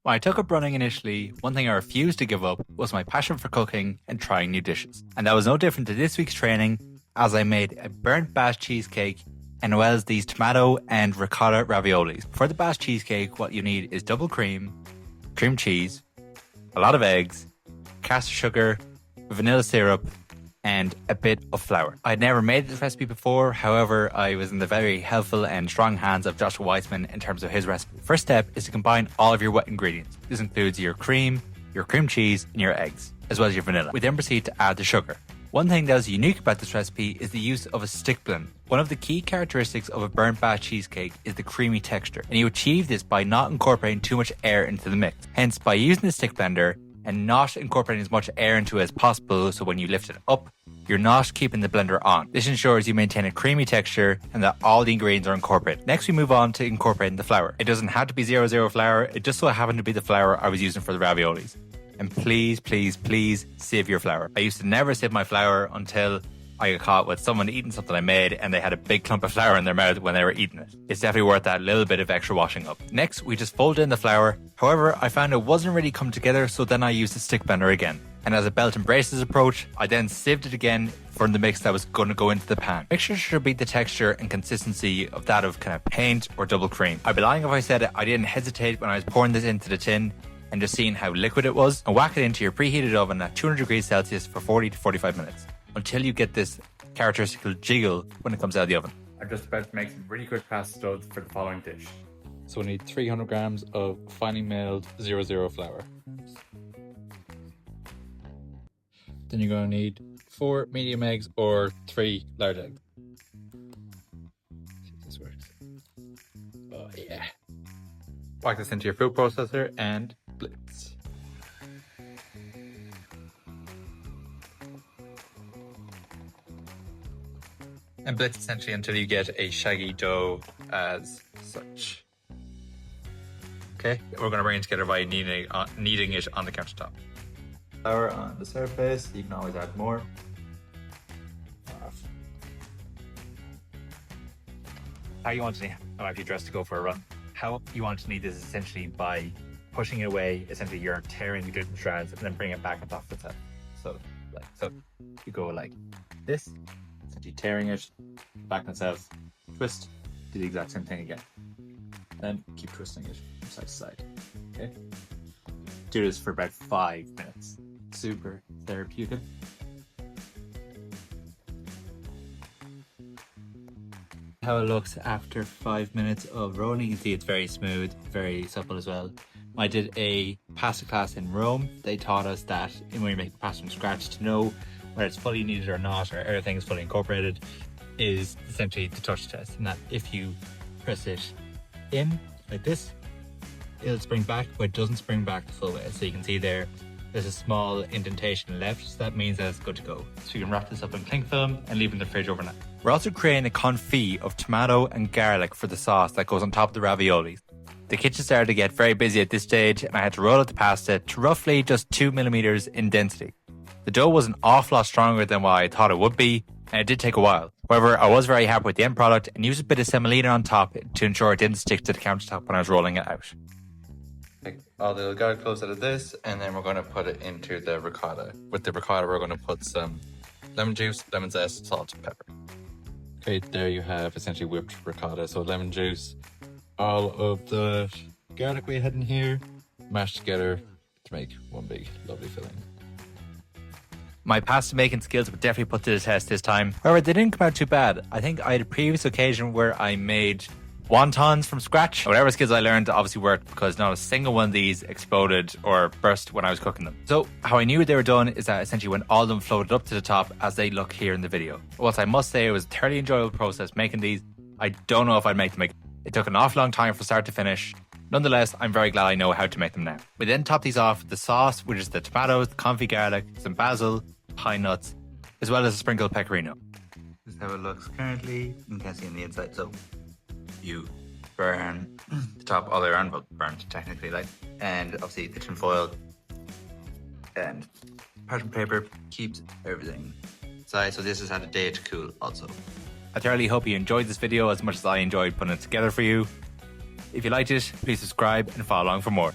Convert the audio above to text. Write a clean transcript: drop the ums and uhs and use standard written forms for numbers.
When I took up running initially, one thing I refused to give up was my passion for cooking and trying new dishes. And that was no different to this week's training, as I made a burnt Basque cheesecake and as well as these tomato and ricotta raviolis. For the Basque cheesecake, what you need is double cream cheese, a lot of eggs, caster sugar, vanilla syrup, and a bit of flour. I had never made this recipe before, however, I was in the very helpful and strong hands of Joshua Weissman in terms of his recipe. First step is to combine all of your wet ingredients. This includes your cream cheese, and your eggs, as well as your vanilla. We then proceed to add the sugar. One thing that is unique about this recipe is the use of a stick blend. One of the key characteristics of a burnt Basque cheesecake is the creamy texture, and you achieve this by not incorporating too much air into the mix. Hence, by using the stick blender and not incorporating as much air into it as possible, so when you lift it up, you're not keeping the blender on. This ensures you maintain a creamy texture and that all the ingredients are incorporated. Next, we move on to incorporating the flour. It doesn't have to be 00 flour, it just so happened to be the flour I was using for the raviolis. And please, please, please sieve your flour. I used to never sieve my flour until I got caught with someone eating something I made and they had a big clump of flour in their mouth when they were eating it. It's definitely worth that little bit of extra washing up. Next, we just fold in the flour. However, I found it wasn't really coming together, so then I used the stick blender again. And as a belt and braces approach, I then sieved it again from the mix that was going to go into the pan. Mixture should be the texture and consistency of that of kind of paint or double cream. I'd be lying if I said it, I didn't hesitate when I was pouring this into the tin and just seeing how liquid it was, and whack it into your preheated oven at 200 degrees Celsius for 40 to 45 minutes until you get this characteristical jiggle when it comes out of the oven. I'm just about to make some really quick pasta studs for the following dish. So we need 300 grams of finely milled 00 flour. Then you're going to need 4 medium eggs or 3 large eggs. See if this works. Oh yeah. Whack this into your food processor and blitz. And blitz essentially until you get a shaggy dough as such. Okay, we're going to bring it together by kneading it on the countertop. Flour on the surface, you can always add more. How you want to, if you're dressed to go for a run, how you want to knead this essentially by pushing it away, essentially you're tearing the gluten strands and then bring it back on top of itself. So you go like this, essentially tearing it back on itself, twist, do the exact same thing again. Then keep twisting it from side to side. Okay? Do this for about 5 minutes. Super therapeutic. How it looks after 5 minutes of rolling. You can see it's very smooth, very supple as well. I did a pasta class in Rome. They taught us that when you make pasta from scratch, to know whether it's fully kneaded or not, or everything is fully incorporated, is essentially the touch test. And that if you press it in like this, it'll spring back, but it doesn't spring back the full way. So you can see there's a small indentation left, so that means that it's good to go. So you can wrap this up in cling film and leave it in the fridge overnight. We're also creating a confit of tomato and garlic for the sauce that goes on top of the raviolis. The kitchen started to get very busy at this stage and I had to roll out the pasta to roughly just 2 millimeters in density. The dough was an awful lot stronger than what I thought it would be, and it did take a while. However, I was very happy with the end product and used a bit of semolina on top to ensure it didn't stick to the countertop when I was rolling it out. Take all the garlic cloves out of this, and then we're going to put it into the ricotta. With the ricotta, we're going to put some lemon juice, lemon zest, salt, and pepper. Okay, there you have essentially whipped ricotta. So lemon juice, all of the garlic we had in here, mashed together to make one big lovely filling. My pasta making skills were definitely put to the test this time. However, they didn't come out too bad. I think I had a previous occasion where I made wontons from scratch. Whatever skills I learned obviously worked because not a single one of these exploded or burst when I was cooking them. So how I knew they were done is that essentially when all of them floated up to the top as they look here in the video. Whilst I must say it was a thoroughly enjoyable process making these, I don't know if I'd make them again. It took an awful long time from start to finish. Nonetheless, I'm very glad I know how to make them now. We then top these off with the sauce, which is the tomatoes, the confit garlic, some basil, pine nuts, as well as a sprinkle of pecorino. This is how it looks currently. You can see on the inside. So you burn the top all the way around, well, burnt technically, like, and obviously the tin foil and parchment paper keeps everything inside. So this has had a day to cool also. I thoroughly hope you enjoyed this video as much as I enjoyed putting it together for you. If you liked it, please subscribe and follow along for more.